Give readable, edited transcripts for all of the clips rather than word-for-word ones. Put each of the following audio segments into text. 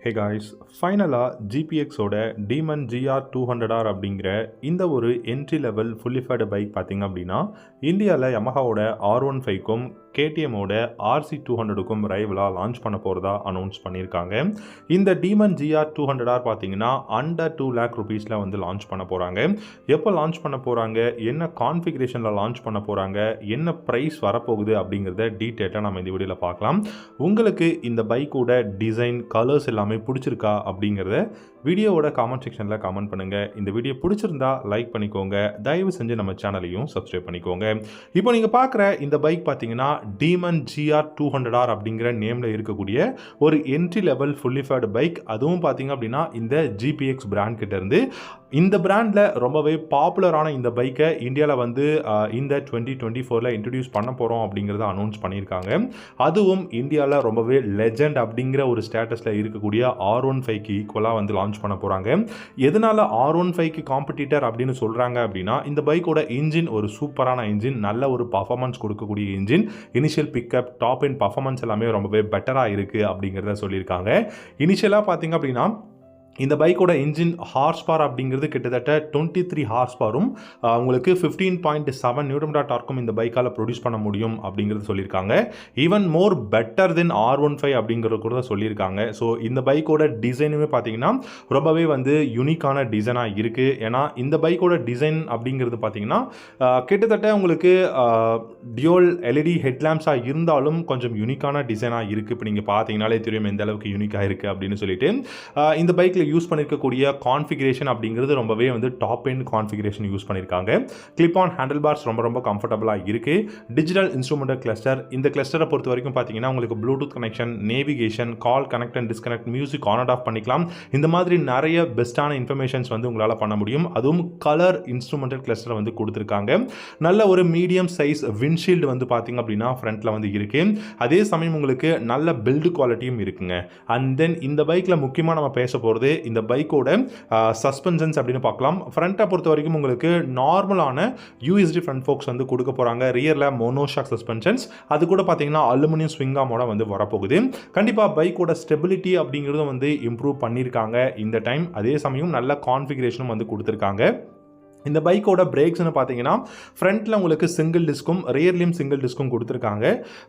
Hey guys, ஃபைனலாக ஜிபிஎக்ஸோட demon GR 200R அப்படிங்கிற இந்த ஒரு என்ட்ரி லெவல் ஃபுல்லிஃபைடு பைக் பார்த்திங்க அப்படின்னா இந்தியாவில் யமஹாவோட R15க்கும் கேடிஎம்மோட RC 200க்கும் ரைவலாக லான்ச் பண்ண போகிறதா அனௌன்ஸ் பண்ணியிருக்காங்க. இந்த டீமன் GR 200R பார்த்தீங்கன்னா அண்டர் 2 lakh ருபீஸில் வந்து லான்ச் பண்ண போகிறாங்க. எப்போ லான்ச் பண்ண போகிறாங்க, என்ன கான்ஃபிகரேஷனில் லான்ச் பண்ண போகிறாங்க, என்ன ப்ரைஸ் வரப்போகுது அப்படிங்கிறத டீட்டெயிலாக நம்ம இந்த வீடியோவில் பார்க்கலாம். உங்களுக்கு இந்த பைக்கோட டிசைன், கலர்ஸ் எல்லாமே பிடிச்சிருக்கா அப்படிங்கிறத வீடியோவோட காமெண்ட் செக்ஷனில் கமெண்ட் பண்ணுங்கள். இந்த வீடியோ பிடிச்சிருந்தா லைக் பண்ணிக்கோங்க. தயவு செஞ்சு நம்ம சேனலையும் சப்ஸ்கிரைப் பண்ணிக்கோங்க. இப்போ நீங்கள் பார்க்குற இந்த பைக் பார்த்தீங்கன்னா டீமன் GR 200R அப்படிங்கிற நேமில் இருக்கக்கூடிய ஒரு என்ட்ரி லெவல் ஃபுல்லிஃபைடு பைக். அதுவும் பார்த்தீங்க அப்படின்னா இந்த ஜிபிஎக்ஸ் பிராண்ட் கிட்ட இருந்து. இந்த பிராண்டில் ரொம்பவே பாப்புலரான இந்த பைக்கை இந்தியாவில் வந்து இந்த 2024 இன்ட்ரடியூஸ் பண்ண போகிறோம் அப்படிங்கிறத அனௌன்ஸ் பண்ணியிருக்காங்க. அதுவும் இந்தியாவில் ரொம்பவே லெஜெண்ட் அப்படிங்கிற ஒரு ஸ்டேட்டஸில் இருக்கக்கூடிய R15க்கு ஈக்குவலாக வந்து லான்ச் பண்ண போகிறாங்க. எதனால் R15க்கு காம்படிட்டர் அப்படின்னு சொல்கிறாங்க அப்படின்னா, இந்த பைக்கோட இன்ஜின் ஒரு சூப்பரான இன்ஜின், நல்ல ஒரு பர்ஃபார்மன்ஸ் கொடுக்கக்கூடிய engine, initial pickup, top and performance எல்லாமே ரொம்பவே பெட்டராக இருக்குது அப்படிங்கிறத சொல்லியிருக்காங்க. இனிஷியலாக பார்த்தீங்க அப்படின்னா இந்த பைக்கோட இன்ஜின் ஹார்ஸ் பவர் அப்படிங்கிறது கிட்டத்தட்ட 23 ஹார்ஸ் பவரும் உங்களுக்கு 15.7 நியூட்டன் டார்க்கும் இந்த பைக்கால் ப்ரொடியூஸ் பண்ண முடியும் அப்படிங்கிறது சொல்லியிருக்காங்க. ஈவன் மோர் பெட்டர் தென் R15 அப்படிங்கிறது கூட சொல்லியிருக்காங்க. ஸோ இந்த பைக்கோட டிசைனுமே பார்த்தீங்கன்னா ரொம்பவே வந்து யூனிக்கான டிசைனாக இருக்குது. ஏன்னா இந்த பைக்கோட டிசைன் அப்படிங்கிறது பார்த்தீங்கன்னா கிட்டத்தட்ட உங்களுக்கு டியூல் LED ஹெட்லாம்ப்ஸாக இருந்தாலும் கொஞ்சம் யூனிக்கான டிசைனாக இருக்குது. இப்போ நீங்கள் பார்த்தீங்கன்னாலே தெரியும் எந்த அளவுக்கு யூனிக்காக இருக்குது அப்படின்னு சொல்லிட்டு. இந்த பைக்கில் யூஸ் பண்ணியிருக்கக்கூடிய கான்ஃபிகரேஷன் அப்படிங்கிறது ரொம்பவே வந்து டாப் எண்ட் கான்ஃபிகரேஷன் யூஸ் பண்ணியிருக்காங்க. கிளிப் ஆன் ஹேண்டில் பார்ஸ் ரொம்ப கம்ஃபர்டபுளாக இருக்குது. டிஜிட்டல் இன்ஸ்ட்ருமெண்டல் கிளஸ்டர், இந்த கிளஸ்டரை பொறுத்த வரைக்கும் பார்த்தீங்கன்னா உங்களுக்கு Bluetooth connection, navigation, call connect and disconnect, music on and half பண்ணிக்கலாம். இந்த மாதிரி நிறைய பெஸ்ட்டான இன்ஃபர்மேஷன்ஸ் வந்து உங்களால் பண்ண முடியும். அதுவும் கலர் இன்ஸ்ட்ருமெண்டல் கிளஸ்டரை வந்து கொடுத்துருக்காங்க. நல்ல ஒரு மீடியம் சைஸ் விண்ட்ஷீல்டு வந்து பார்த்தீங்க அப்படின்னா ஃப்ரண்ட்டில் வந்து இருக்குது. அதே சமயம் உங்களுக்கு நல்ல பில்டு குவாலிட்டியும் இருக்குங்க. அண்ட் தென் இந்த பைக்கில் முக்கியமாக நம்ம பேச போகிறது இந்த பைக்கோட சஸ்பென்ஷன்ஸ் அப்படின்னு பார்க்கலாம். ஃப்ரண்ட்டை பொறுத்த வரைக்கும் உங்களுக்கு நார்மலான USD ஃப்ரண்ட் ஃபோக்ஸ் வந்து கொடுக்க போகிறாங்க. ரியரில் மோனோஷாக் சஸ்பென்ஷன்ஸ், அது கூட பார்த்தீங்கன்னா அலுமினியம் ஸ்விங் ஆமோட வந்து வரப்போகுது. கண்டிப்பாக பைக்கோட ஸ்டெபிலிட்டி அப்படிங்கிறதும் வந்து இம்ப்ரூவ் பண்ணியிருக்காங்க இந்த டைம். அதே சமயம் நல்ல கான்ஃபிகரேஷனும் வந்து கொடுத்துருக்காங்க. இந்த பைக்கோட பிரேக்ஸ்னு பார்த்தீங்கன்னா ஃப்ரண்ட்டில் உங்களுக்கு சிங்கிள் டிஸ்க்கும் ரியர்லையும் சிங்கிள் டிஸ்க்கும் கொடுத்துருக்காங்க.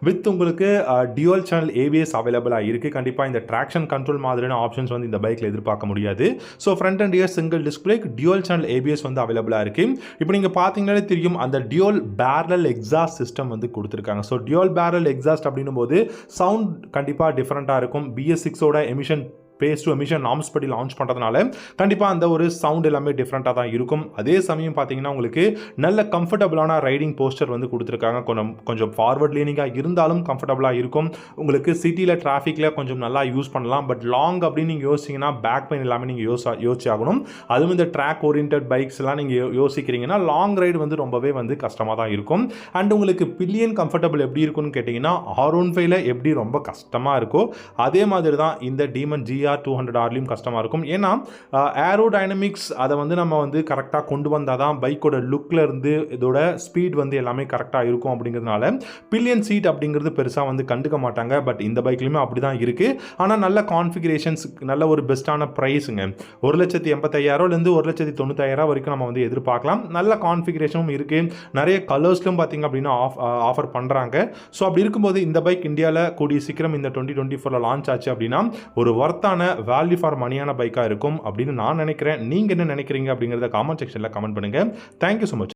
வித் உங்களுக்கு டியூவல் சேனல் ABS அவைலபிளாக இருக்குது. கண்டிப்பாக இந்த ட்ராக்ஷன் கண்ட்ரோல் மாதிரியான ஆப்ஷன்ஸ் வந்து இந்த பைக்கில் எதிர்பார்க்க முடியாது. So front and rear single disc brake, dual channel ABS வந்து அவைலபிளாக இருக்குது. இப்போ நீங்கள் பார்த்தீங்கன்னாலே தெரியும் அந்த டியூவல் பேரல் எக்ஸாஸ்ட் சிஸ்டம் வந்து கொடுத்துருக்காங்க. ஸோ டியூவல் பேரல் எக்ஸாஸ்ட் அப்படின்னும் போது சவுண்ட் கண்டிப்பாக டிஃப்ரெண்ட்டாக இருக்கும். BS6ஓட emission phase two emission norms படி லான்ச் பண்ணுறதுனால கண்டிப்பாக அந்த ஒரு சவுண்ட் எல்லாமே டிஃப்ரெண்ட்டாக தான் இருக்கும். அதே சமயம் பார்த்தீங்கன்னா உங்களுக்கு நல்ல கம்ஃபர்டபுளான ரைடிங் போஸ்டர் வந்து கொடுத்துருக்காங்க. கொஞ்சம் ஃபார்வர்ட் லீனிங்காக இருந்தாலும் கம்ஃபர்டபுளாக இருக்கும். உங்களுக்கு சிட்டியில் டிராஃபிக்கில் கொஞ்சம் நல்லா யூஸ் பண்ணலாம். பட் லாங் அப்படின்னு நீங்கள் யோசிச்சிங்கன்னா பேக் பெயின் எல்லாமே நீங்கள் யோசிச்சாகணும். அதுவும் இந்த ட்ராக் ஓரியன்ட் பைக்ஸ் எல்லாம் நீங்கள் யோசிக்கிறீங்கன்னா லாங் ரைடு வந்து ரொம்பவே வந்து கஷ்டமாக தான் இருக்கும். அண்ட் உங்களுக்கு பில்லியன் கம்ஃபர்டபுள் எப்படி இருக்குன்னு கேட்டிங்கன்னா R15 எப்படி ரொம்ப கஷ்டமாக இருக்கோ அதே மாதிரி தான் இந்த டீமன் GR 200Rலையும் கஷ்டமாக இருக்கும். ஏன்னா ஏரோடைனமிக்ஸ் அதை வந்து நம்ம வந்து கரெக்டாக கொண்டு வந்தால் தான் பைக்கோட லுக்கில் இருந்து இதோட ஸ்பீட் வந்து எல்லாமே கரெக்டாக இருக்கும். அப்படிங்கிறதுனால பில்லியன் சீட் அப்படிங்கிறது பெருசாக வந்து கண்டுக்க மாட்டாங்க. பட் இந்த பைக்லையுமே அப்படி தான் இருக்குது. ஆனால் நல்ல கான்ஃபிகரேஷன்ஸ், நல்ல ஒரு பெஸ்ட்டான ப்ரைஸுங்க. 1,85,000 1,95,000 வரைக்கும் நம்ம வந்து எதிர்பார்க்கலாம். நல்ல கான்ஃபிகரேஷனும் இருக்குது. நிறைய கலர்ஸ்லும் பார்த்தீங்க அப்படின்னா ஆஃபர் பண்ணுறாங்க. ஸோ அப்படி இருக்கும்போது இந்த பைக் இந்தியாவில் கூடிய சீக்கிரம் இந்த 2024 லான்ச் ஆச்சு அப்படின்னா ஒரு வர்த்தான வேல்யூ ஃபார் மணியான பைக்காக இருக்கும் அப்படின்னு நான் நினைக்கிறேன். நீங்கள் என்ன நினைக்கிறீங்க அப்படிங்கிறத காமெண்ட் செக்ஷனில் கமெண்ட் பண்ணுங்கள். Thank you so much.